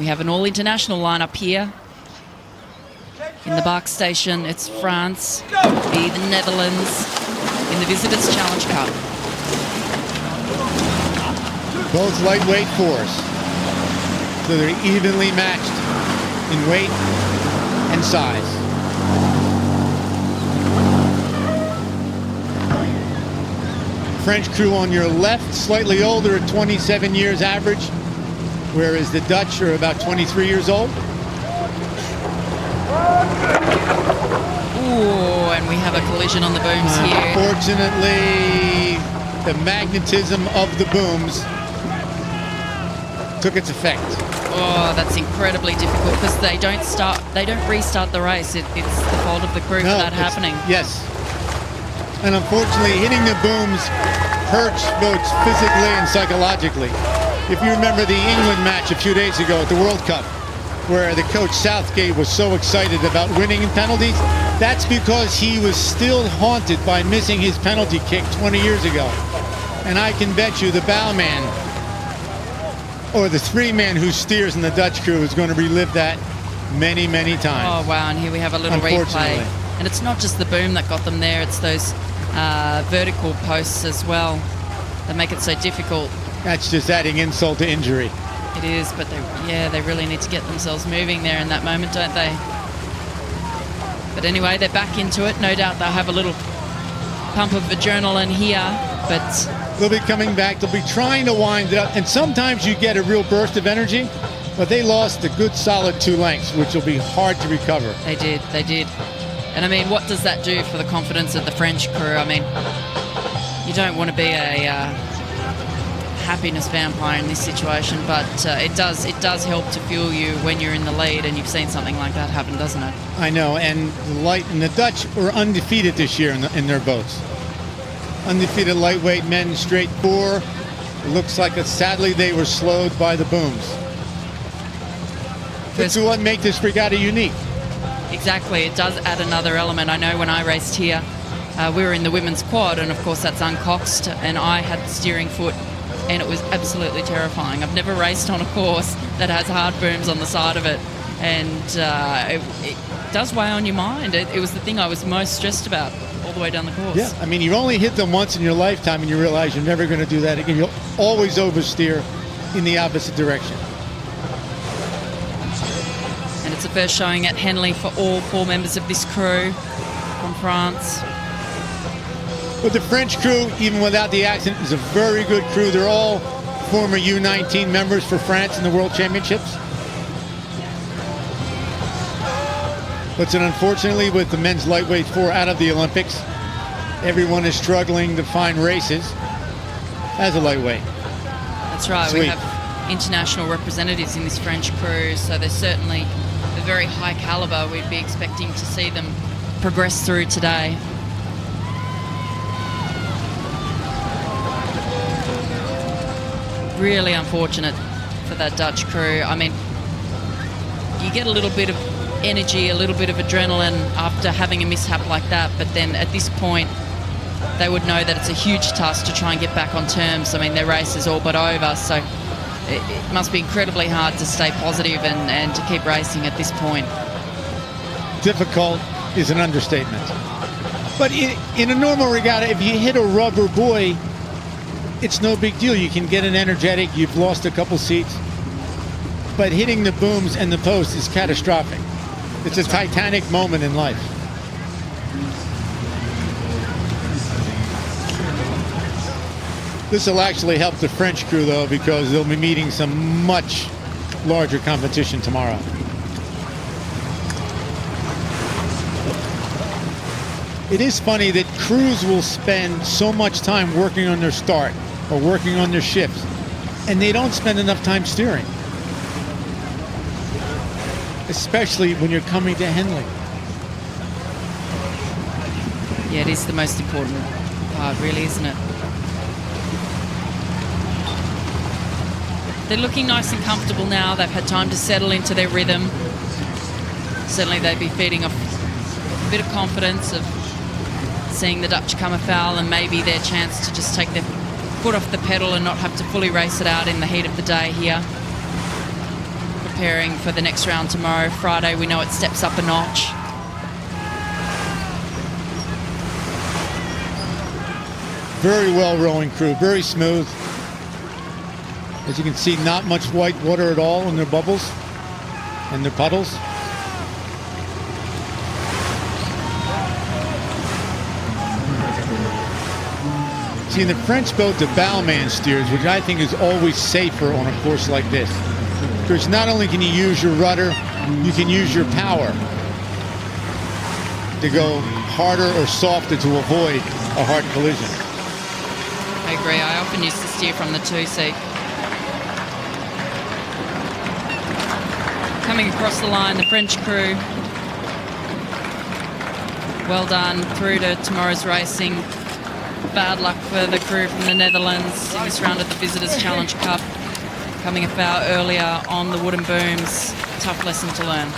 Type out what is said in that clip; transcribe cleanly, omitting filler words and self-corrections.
have an all-international lineup here. In the Bark Station, it's France, be the Netherlands in the Visitors Challenge Cup. Both lightweight fours, so they're evenly matched in weight and size. French crew on your left, slightly older at 27 years average, whereas the Dutch are about 23 years old. Ooh, and we have a collision on the booms here. Unfortunately, the magnetism of the booms took its effect. Oh, that's incredibly difficult because they don't restart the race. It's the fault of the crew for that happening. Yes. And unfortunately, hitting the booms hurts both physically and psychologically. If you remember the England match a few days ago at the World Cup, where the coach Southgate was so excited about winning in penalties, that's because he was still haunted by missing his penalty kick 20 years ago. And I can bet you the bow man, or the three-man who steers in the Dutch crew, is going to relive that many, many times. Oh, wow, and here we have a little replay. And it's not just the boom that got them there, it's those vertical posts as well that make it so difficult. That's just adding insult to injury. It is, but they really need to get themselves moving there in that moment, don't they? But anyway, they're back into it. No doubt they'll have a little pump of adrenaline here, but they'll be coming back. They'll be trying to wind it up, and sometimes you get a real burst of energy, but they lost a good solid 2 lengths, which will be hard to recover. They did. And I mean, what does that do for the confidence of the French crew? I mean, you don't want to be a happiness vampire in this situation, but it does help to fuel you when you're in the lead, and you've seen something like that happen, doesn't it? I know, and the Dutch were undefeated this year in their boats. Undefeated lightweight men, straight 4. It looks like sadly they were slowed by the booms. That's what makes this regatta unique. Exactly, it does add another element. I know when I raced here, we were in the women's quad, and of course that's uncoxed, and I had the steering foot, and it was absolutely terrifying. I've never raced on a course that has hard booms on the side of it, and it does weigh on your mind. It was the thing I was most stressed about all the way down the course. Yeah, I mean, you only hit them once in your lifetime, and you realize you're never going to do that again. You'll always oversteer in the opposite direction. And it's the first showing at Henley for all 4 members of this crew from France. But the French crew, even without the accident, is a very good crew. They're all former U19 members for France in the World Championships. But unfortunately, with the men's lightweight 4 out of the Olympics, everyone is struggling to find races as a lightweight. That's right. Sweet. We have international representatives in this French crew, so they're certainly a very high caliber. We'd be expecting to see them progress through today. Really unfortunate for that Dutch crew. I mean, you get a little bit of energy, a little bit of adrenaline after having a mishap like that, but then at this point they would know that it's a huge task to try and get back on terms. I mean, their race is all but over, so it must be incredibly hard to stay positive and to keep racing at this point. Difficult is an understatement. But in a normal regatta, if you hit a rubber buoy, it's no big deal. You can get an energetic. You've lost a couple seats. But hitting the booms and the post is catastrophic. It's a titanic moment in life. This will actually help the French crew, though, because they'll be meeting some much larger competition tomorrow. It is funny that crews will spend so much time working on their start or working on their shifts, and they don't spend enough time steering, especially when you're coming to Henley. Yeah, it is the most important part, really, isn't it? They're looking nice and comfortable now. They've had time to settle into their rhythm. Certainly they'd be feeding off a bit of confidence of seeing the Dutch come afoul, and maybe their chance to just take their foot off the pedal and not have to fully race it out in the heat of the day here. But preparing for the next round tomorrow. Friday, we know it steps up a notch. Very well rowing crew, very smooth. As you can see, not much white water at all in their bubbles and their puddles. See, in the French boat, the bowman steers, which I think is always safer on a course like this. Because not only can you use your rudder, you can use your power to go harder or softer to avoid a hard collision. I agree. I often used to steer from the 2-seat. Coming across the line, the French crew. Well done through to tomorrow's racing. Bad luck for the crew from the Netherlands in this round of the Visitors Challenge Cup. Coming a foul earlier on the wooden booms. Tough lesson to learn.